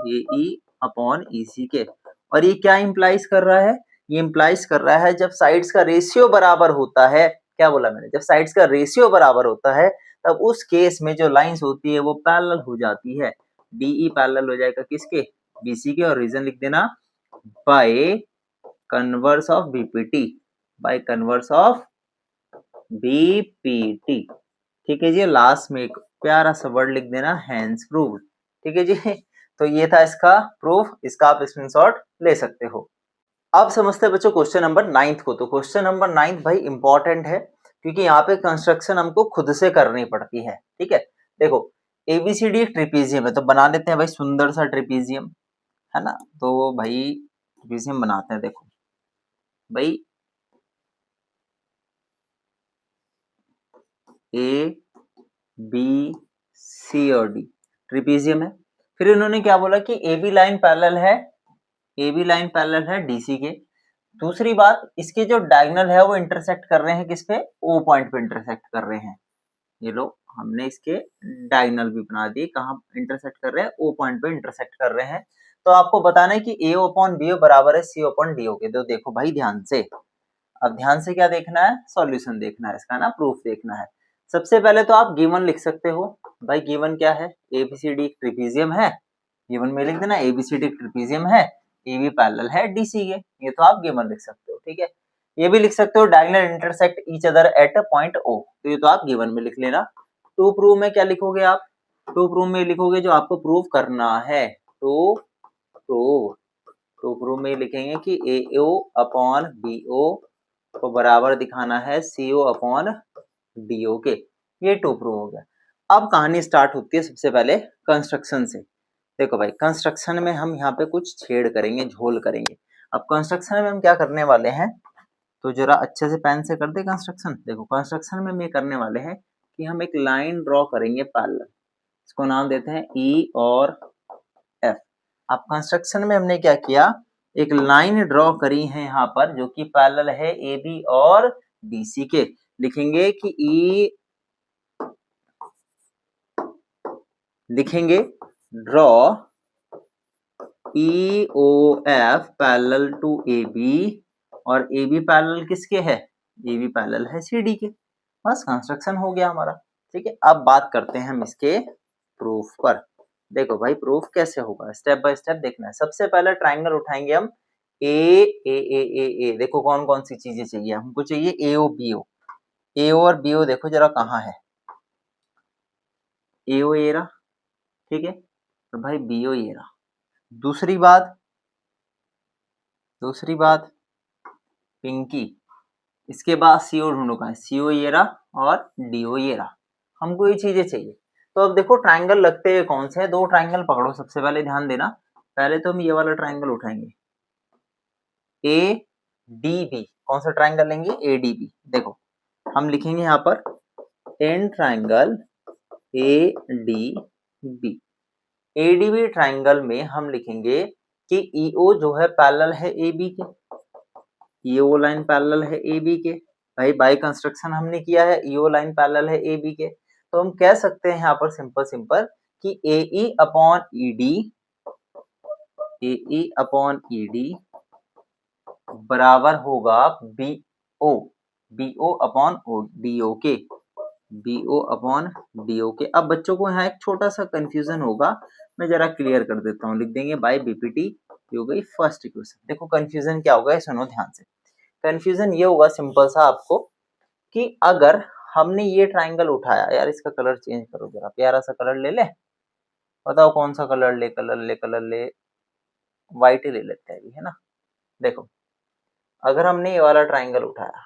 AE अपॉन EC के। और ये क्या इंप्लाइज कर रहा है, ये इंप्लाइज कर रहा है जब साइड्स का रेशियो बराबर होता है, क्या बोला मैंने, जब साइड्स का रेशियो बराबर होता है तब उस केस में जो लाइंस होती है वो पैरेलल हो जाती है। DE पैरेलल हो जाएगा किसके, BC के। और रीजन लिख देना, bye converse of BPT, bye converse of BPT, ठीक है जी। लास्ट में एक प्यारा सा वर्ड लिख देना, हैंस प्रूव्ड, ठीक है जी। तो ये था इसका प्रूफ, इसका आप स्क्रीनशॉट ले सकते हो। अब समझते हैं बच्चों क्वेश्चन नंबर 9 को। तो क्वेश्चन नंबर 9 भाई इंपॉर्टेंट है क्योंकि यहाँ पे कंस्ट्रक्शन हमको खुद से करनी पड़ती है, ठीक है। देखो ABCD ट्रिपीजियम है तो बना लेते हैं भाई सुंदर सा ट्रिपीजियम, है ना। तो भाई ट्रिपीजियम बनाते हैं। देखो भाई A B C और D ट्रिपीजियम है। फिर इन्होंने क्या बोला कि AB लाइन पैरेलल है, AB लाइन पैरेलल है DC के। दूसरी बात, इसके जो डायगोनल है वो इंटरसेक्ट कर रहे हैं किस पे, O पॉइंट पे इंटरसेक्ट कर रहे हैं। ये लो हमने इसके डायगोनल भी बना दिए, कहाँ इंटरसेक्ट कर रहे हैं, O पॉइंट पे इंटरसेक्ट कर रहे हैं। तो आपको बताना है कि AO अपॉन BO बराबर है CO अपॉन DO के। तो देखो भाई ध्यान से, अब ध्यान से क्या देखना है, सॉल्यूशन देखना है इसका ना, प्रूफ देखना है। सबसे पहले तो आप गिवन लिख सकते हो। भाई गिवन क्या है, ABCD ट्रिपीजियम है, गिवन में लिख देना ABCD ट्रिपीजियम है, AB पैरेलल है DC के, ये तो आप गिवन लिख सकते हो, ठीक है। ये भी लिख सकते हो diagonal intersect each other at point O, तो ये तो आप गिवन में लिख लेना। टू प्रूव में क्या लिखोगे आप, टू प्रूव में लिखोगे जो आपको प्रूव करना है, टू प्रूव, टू प्रूव में लिखेंगे कि AO अपॉन BO को बराबर दिखाना है CO अपॉन DO के। ये टू प्रूव हो गया। अब कहानी स्टार्ट होती है सबसे पहले कंस्ट्रक्शन से। देखो भाई कंस्ट्रक्शन में हम यहाँ पे कुछ छेड़ करेंगे, झोल करेंगे। अब कंस्ट्रक्शन में हम क्या करने वाले हैं, तो जरा अच्छे से पेन से कर दे कंस्ट्रक्शन। देखो कंस्ट्रक्शन में हम ये करने वाले हैं कि हम एक लाइन ड्रॉ करेंगे पैरेलल, इसको नाम देते हैं E और F। अब कंस्ट्रक्शन में हमने क्या किया, एक लाइन ड्रॉ करी है यहाँ पर जो कि पैरेलल है AB और DC के। लिखेंगे कि लिखेंगे draw EOF parallel to AB, और AB पैरेलल किसके है, AB पैरेलल है CD के। बस कंस्ट्रक्शन हो गया हमारा, ठीक है। अब बात करते हैं हम इसके प्रूफ पर। देखो भाई प्रूफ कैसे होगा, स्टेप बाय स्टेप देखना है। सबसे पहले ट्राइंगल उठाएंगे हम ए। देखो कौन कौन सी चीजें चाहिए हमको, चाहिए AO BO। AO और BO देखो जरा कहाँ है, AO ये रहा, ठीक है, तो भाई BO ये रहा। दूसरी बात पिंकी, इसके बाद CO ढूंढो कहाँ है, CO ये रहा और DO ये रहा। हमको ये चीजें चाहिए। तो अब देखो ट्राइंगल लगते हैं कौन से, दो ट्राइंगल पकड़ो। सबसे पहले ध्यान देना, पहले तो हम ये वाला ट्राइंगल उठाएंगे ADB। कौन सा ट्राइंगल लेंगे, ADB। देखो हम लिखेंगे यहाँ पर in triangle ADB। ADB triangle में हम लिखेंगे कि EO जो है पैरेलल है AB के, EO लाइन पैरेलल है AB के। भाई बाय कंस्ट्रक्शन हमने किया है, EO लाइन पैरेलल है AB के। तो हम कह सकते हैं यहाँ पर सिंपल कि AE अपॉन ED बराबर होगा BO अपॉन DO के, BO अपॉन DO के। अब बच्चों को यहाँ एक छोटा सा कंफ्यूजन होगा, मैं जरा क्लियर कर देता हूँ। लिख देंगे बाय BPT, हो गई फर्स्ट इक्वेशन। देखो कंफ्यूजन क्या होगा, सुनो ध्यान से। कंफ्यूजन ये होगा सिंपल सा आपको कि अगर हमने ये ट्राइंगल उठाया, यार इसका कलर चेंज करो जरा, प्यारा सा कलर ले ले, बताओ कौन सा कलर ले, कलर ले व्हाइट ही ले लेते हैं अभी, है ना। देखो अगर हमने ये वाला ट्राइंगल उठाया,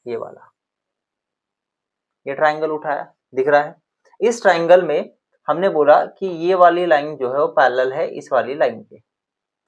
ये वाला, ये ट्राइंगल उठाया, दिख रहा है। इस ट्राइंगल में हमने बोला कि ये वाली लाइन जो है वो पैरेलल है इस वाली लाइन के।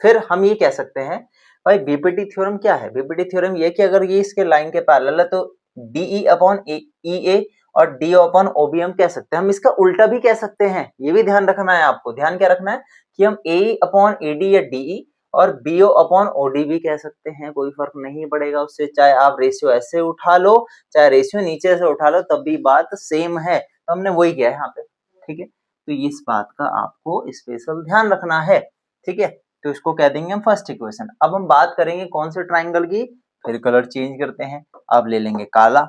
फिर हम ये कह सकते हैं भाई बीपीटी थ्योरम क्या है? बीपीटी थ्योरम ये कि अगर ये इसके लाइन के पैरेलल है तो डीई अपॉन ईए और डी अपॉन ओबी हम कह सकते हैं। हम इसका उल्टा भी कह सकते हैं, ये भी ध्यान रखना है आपको। ध्यान क्या रखना है कि हम ए अपॉन एडी या डीई और बीओ अपॉन ओडी भी कह सकते हैं, कोई फर्क नहीं पड़ेगा उससे। चाहे आप रेशियो ऐसे उठा लो चाहे रेशियो नीचे से उठा लो, तब भी बात सेम है। तो हमने वही किया है यहाँ पे, ठीक है। तो इस बात का आपको स्पेशल ध्यान रखना है, ठीक है। तो इसको कह देंगे हम फर्स्ट इक्वेशन। अब हम बात करेंगे कौन से ट्राइंगल की, फिर कलर चेंज करते हैं। अब ले लेंगे काला,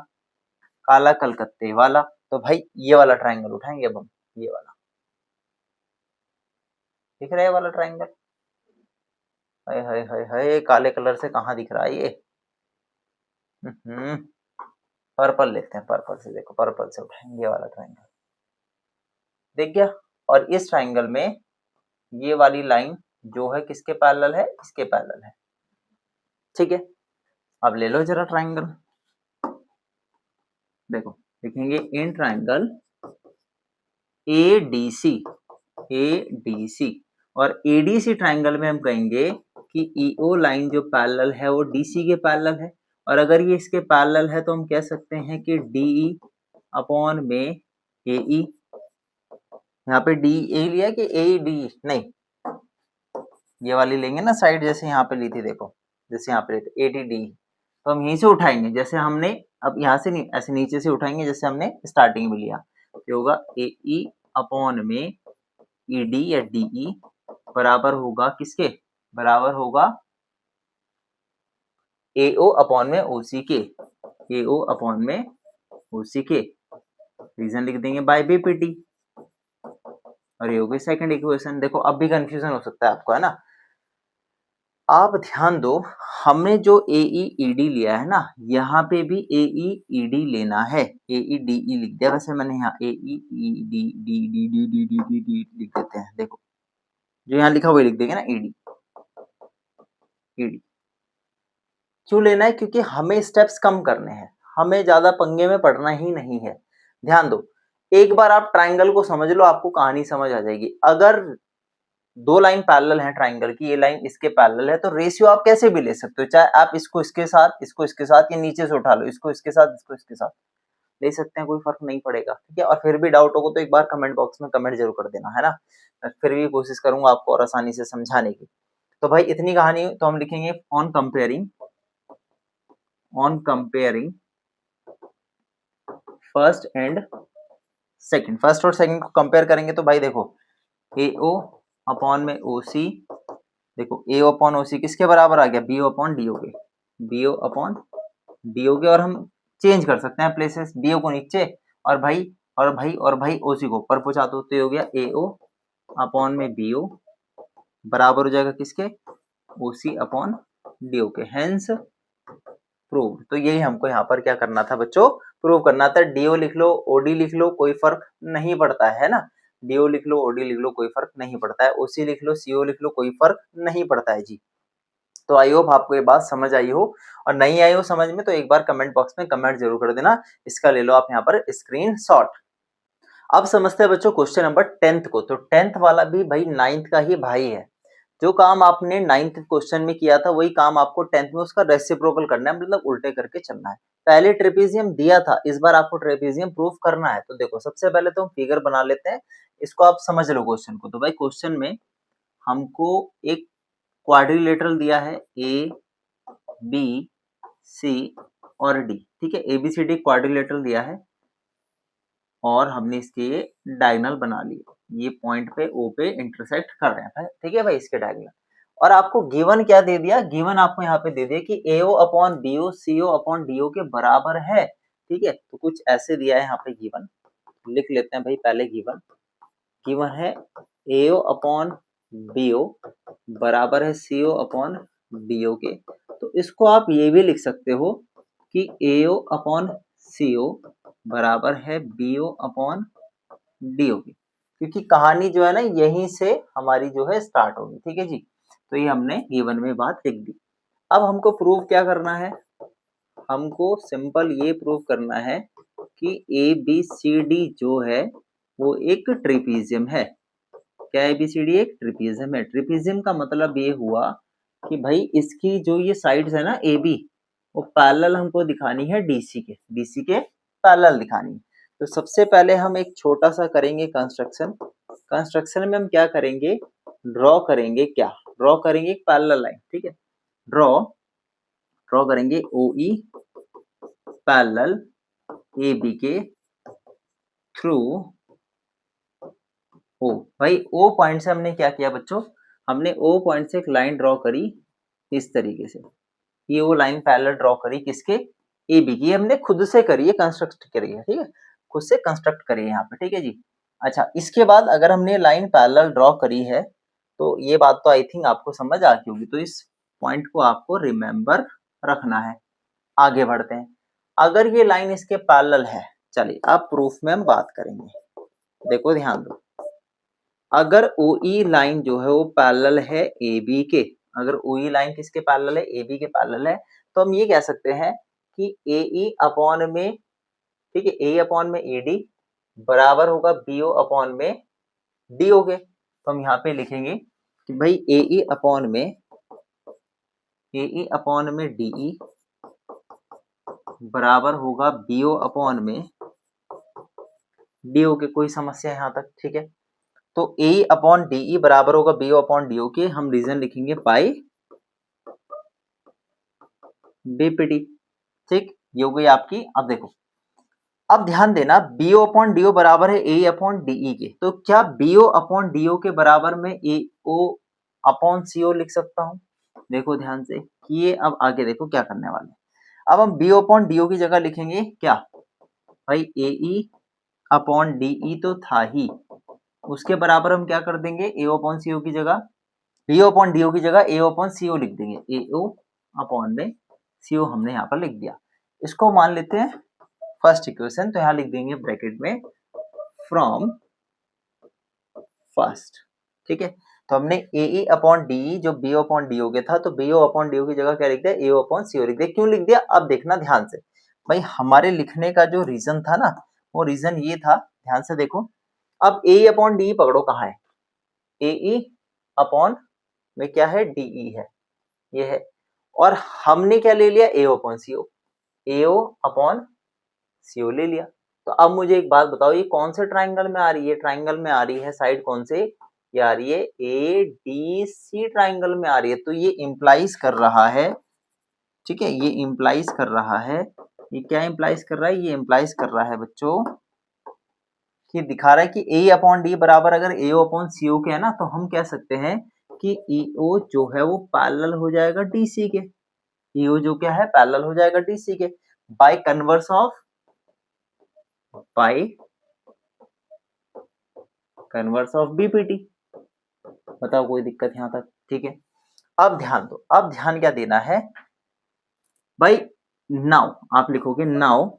काला कलकत्ते वाला। तो भाई ये वाला ट्राइंगल उठाएंगे अब हम, ये वाला दिख रहा है वाला ट्राइंगल। हाय हाय हाय हाय, काले कलर से कहाँ दिख रहा है ये? पर्पल लेते हैं, पर्पल से। देखो पर्पल से उठाएंगे ये वाला ट्राइंगल, देख गया। और इस ट्राइंगल में ये वाली लाइन जो है किसके पैरेलल है? इसके पैरेलल है, ठीक है। अब ले लो जरा ट्राइंगल, देखो लिखेंगे इन ट्राइंगल एडीसी, एडीसी। और एडीसी ट्राइंगल में हम कहेंगे कि ईओ लाइन जो पैरेलल है वो डीसी के पैरेलल है। और अगर ये इसके पैरेलल है तो हम कह सकते हैं कि डीई अपॉन में एई। यहाँ पे डी ए लिया कि ए डी? नहीं, ये वाली लेंगे ना साइड, जैसे यहाँ पे ली थी, देखो जैसे यहाँ पे ए डी डी, तो हम यहीं से उठाएंगे जैसे हमने अब यहाँ से नहीं, ऐसे नीचे से उठाएंगे जैसे हमने स्टार्टिंग में लिया। तो होगा ए ई अपॉन में ई डी या डी ई बराबर होगा किसके? बराबर होगा ए ओ अपॉन में ओ सी के, ए ओ अपॉन में ओ सी के। रीजन लिख देंगे बाय बीपीटी। और ये होगी सेकंड इक्वेशन। देखो अब भी कंफ्यूजन हो सकता है आपको, है ना। आप ध्यान दो, हमने जो ए ई ई डी लिया है ना, यहाँ पे भी ए ई ई डी लेना है। ए ई डी ई लिख दिया, वैसे मैंने यहाँ A E E D D D D D D D D लिख देते हैं। देखो जो यहाँ लिखा वही लिख देंगे ना, ई डी ई डी। क्यों लेना है? क्योंकि हमें स्टेप्स कम करने हैं, हमें ज्यादा पंगे में पड़ना ही नहीं है। ध्यान दो, एक बार आप ट्राइंगल को समझ लो, आपको कहानी समझ आ जाएगी। अगर दो लाइन पैरेलल है ट्राइंगल की, ये लाइन इसके पैरेलल है, तो रेशियो आप कैसे भी ले सकते हो। चाहे आप इसको इसके साथ या नीचे से उठा लो, इसको इसके साथ ले सकते हैं, कोई फर्क नहीं पड़ेगा, ठीक है। और फिर भी डाउट होगा तो एक बार कमेंट बॉक्स में कमेंट जरूर कर देना, है ना। मैं फिर भी कोशिश करूंगा आपको और आसानी से समझाने की। तो भाई इतनी कहानी, तो हम लिखेंगे ऑन कंपेयरिंग फर्स्ट और सेकंड को कंपेयर करेंगे। तो भाई देखो AO अपॉन में OC, देखो AO अपॉन OC किसके बराबर आ गया? BO अपॉन DO के, BO अपॉन DO के। और हम चेंज कर सकते हैं प्लेसेस, BO को नीचे और भाई OC को ऊपर पहुंचा दो। तो ये हो गया AO अपॉन में BO बराबर हो जाएगा किसके? OC अपॉन DO के। Hence prove. तो यही हमको यहाँ पर क्या करना था बच्चों? प्रूव करना था। DO लिख लो, OD लिख लो, कोई फर्क नहीं पड़ता है ना। DO लिख लो, OD लिख लो, कोई फर्क नहीं पड़ता है। OC लिख लो, CO लिख लो, कोई फर्क नहीं पड़ता है जी। तो आई होप आपको ये बात समझ आई हो, और नहीं आई हो समझ में तो एक बार कमेंट बॉक्स में कमेंट जरूर कर देना। इसका ले लो आप यहाँ पर स्क्रीनशॉट। अब समझते हैं बच्चों क्वेश्चन नंबर 10th को। तो 10th वाला भी भाई 9th का ही भाई है। जो काम आपने 9th क्वेश्चन में किया था वही काम आपको 10th में उसका रेसिप्रोकल करना है, मतलब उल्टे करके चलना है। पहले ट्रेपेजियम दिया था, इस बार आपको ट्रेपेजियम प्रूफ करना है। तो देखो सबसे पहले तो हम फिगर बना लेते हैं, इसको आप समझ लो क्वेश्चन को। तो भाई क्वेश्चन में हमको एक क्वाड्रिलेटरल दिया है A B C और D, ठीक है। ABCD क्वाड्रिलेटरल दिया है और हमने इसके डायगोनल बना लिए, ये पॉइंट पे O पे इंटरसेक्ट कर रहे हैं, ठीक है भाई, इसके डायगोनल। और आपको गिवन क्या दे दिया? गिवन आपको यहाँ पे दे दिया कि AO upon BO CO upon DO के बराबर है, ठीक है। तो कुछ ऐसे दिया है यहाँ पे गिवन, लिख लेते हैं भाई पहले। गिवन है AO अपॉन BO बराबर है CO अपॉन DO के। तो इसको आप ये भी लिख सकते हो कि AO अपॉन CO बराबर है BO अपॉन DO के, क्योंकि कहानी जो है ना यहीं से हमारी जो है स्टार्ट होगी, ठीक है जी। तो ये हमने गिवन में बात लिख दी। अब हमको प्रूव क्या करना है? हमको सिंपल ये प्रूव करना है कि ABCD जो है वो एक ट्रिपीजियम है। क्या ABCD एक ट्रिपीजियम है? ट्रिपीजियम का मतलब ये हुआ कि भाई इसकी जो ये साइड्स है ना AB, वो पैरेलल हमको दिखानी है DC के पैरेलल दिखानी है। तो सबसे पहले हम एक छोटा सा करेंगे कंस्ट्रक्शन में हम क्या करेंगे, ड्रॉ करेंगे एक पैरेलल लाइन, ठीक है। ड्रॉ करेंगे OE पैरेलल AB के थ्रू O। भाई O पॉइंट से हमने क्या किया बच्चों, हमने O पॉइंट से एक लाइन ड्रॉ करी इस तरीके से। ये वो लाइन पैरेलल ड्रॉ करी किसके, AB की। हमने खुद से करी है, कंस्ट्रक्ट करी है, ठीक है, खुद से कंस्ट्रक्ट करी है यहाँ पे, ठीक है जी। अच्छा, इसके बाद अगर हमने लाइन पैरेलल ड्रॉ करी है तो ये बात तो आई थिंक आपको समझ आ गई होगी, तो इस पॉइंट को आपको रिमेम्बर रखना है। आगे बढ़ते हैं, अगर ये लाइन इसके पैरेलल है, चलिए अब प्रूफ में हम बात करेंगे। देखो ध्यान दो, अगर OE लाइन जो है वो पैरेलल है AB के, अगर OE लाइन किसके पैरेलल है, AB के पैरेलल है, तो हम ये कह सकते हैं कि AE अपॉन में, ठीक है, AE अपॉन में AD बराबर होगा BO अपॉन में DO के। तो हम यहाँ पे लिखेंगे कि भाई AE अपॉन में DE बराबर होगा BO अपॉन में DO के। कोई समस्या यहाँ तक, ठीक है। तो AE अपॉन DE बराबर होगा BO अपॉन DO के, हम रीजन लिखेंगे पाई BPD, ठीक, ये हो गई आपकी। अब देखो, अब ध्यान देना, BO अपॉन DO बराबर है AE अपॉन DE के, तो क्या BO अपॉन DO के बराबर में AO अपॉन CO लिख सकता हूँ? देखो ध्यान से कि ये, अब आगे देखो क्या करने वाले हैं। अब हम BO अपॉन DO की जगह लिखेंगे क्या, भाई AE अपॉन DE तो था ही, उसके बराबर हम क्या कर देंगे, AO अपॉन CO की जगह, BO अपॉन DO की जगह AO अपॉन CO लिख देंगे। AO अपॉन में CO हमने यहाँ पर लिख दिया। इसको मान लेते हैं फर्स्ट इक्वेशन, तो यहाँ लिख देंगे ब्रैकेट में फ्रॉम फर्स्ट, ठीक है। तो हमने AE अपॉन DE जो BO अपॉन DO के था, तो BO अपॉन DO की जगह क्या लिख दिया, AO अपॉन CO लिख दिया। क्यों लिख दिया, अब देखना ध्यान से, भाई हमारे लिखने का जो रीजन था ना, वो रीजन ये था, ध्यान से देखो। अब AE अपॉन DE पकड़ो कहाँ है, AE अपॉन में क्या है, DE है, ये है, और हमने क्या ले लिया, AO upon CO, AO upon CO ले लिया। तो अब मुझे एक बात बताओ, ये कौन से ट्राइंगल में आ रही है, ट्राइंगल में आ रही है साइड कौन से, ये आ रही है ADC ट्राइंगल में आ रही है। तो ये इंप्लाइज कर रहा है, ठीक है, ये इंप्लाइज कर रहा है, ये क्या इंप्लाइज कर रहा है, ये इंप्लाइज कर रहा है बच्चों कि दिखा रहा है कि A अपॉन D बराबर अगर AO अपॉन CO के है ना, तो हम कह सकते हैं कि EO जो है वो पैरेलल हो जाएगा DC के, EO जो क्या है पैरेलल हो जाएगा DC के, बाय कन्वर्स ऑफ BPT। बताओ कोई दिक्कत यहाँ तक, ठीक है। अब ध्यान दो, अब ध्यान क्या देना है भाई, नाउ आप लिखोगे, नाउ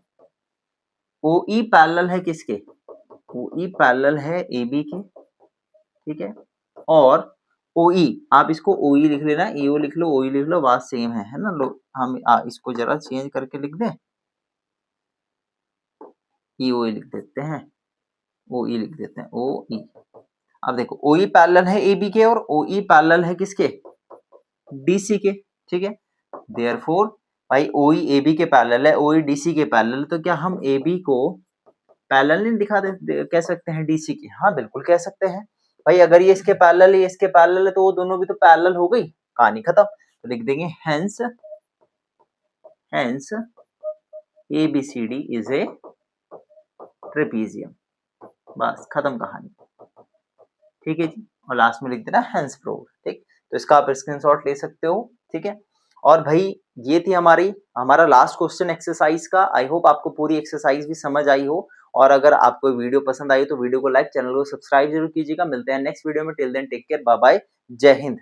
OE पैरेलल है किसके, OE पैरेलल है AB के, ठीक है, और OE आप इसको OE लिख लेना, EO लिख लो, OE लिख लो, बात सेम है ना। लो हम इसको जरा चेंज करके लिख दें, EOE लिख देते हैं, OE लिख देते हैं, OE। अब देखो OE पैरेलल है AB के और OE पैरेलल है किसके, DC के, ठीक है। देयरफॉर भाई OE AB के पैरेलल है, OE DC के पैरेलल, तो क्या हम AB को पैरेलल नहीं कह सकते हैं DC के? हाँ बिल्कुल कह सकते हैं भाई, अगर ये इसके पैरेलल है, ये इसके पैरेलल है, तो वो दोनों भी तो पैरेलल हो गई, कहानी खत्म। तो लिख देंगे hence ABCD is a trapezium, बस खत्म कहानी, ठीक है जी। और लास्ट में लिख देना हेंस प्रूव्ड, ठीक। तो इसका आप स्क्रीनशॉट ले सकते हो, ठीक है। और भाई ये थी हमारा लास्ट क्वेश्चन एक्सरसाइज का। आई होप आपको पूरी एक्सरसाइज भी समझ आई हो, और अगर आपको वीडियो पसंद आई तो वीडियो को लाइक, चैनल को सब्सक्राइब जरूर कीजिएगा। मिलते हैं नेक्स्ट वीडियो में, till then take care, bye bye, जय हिंद।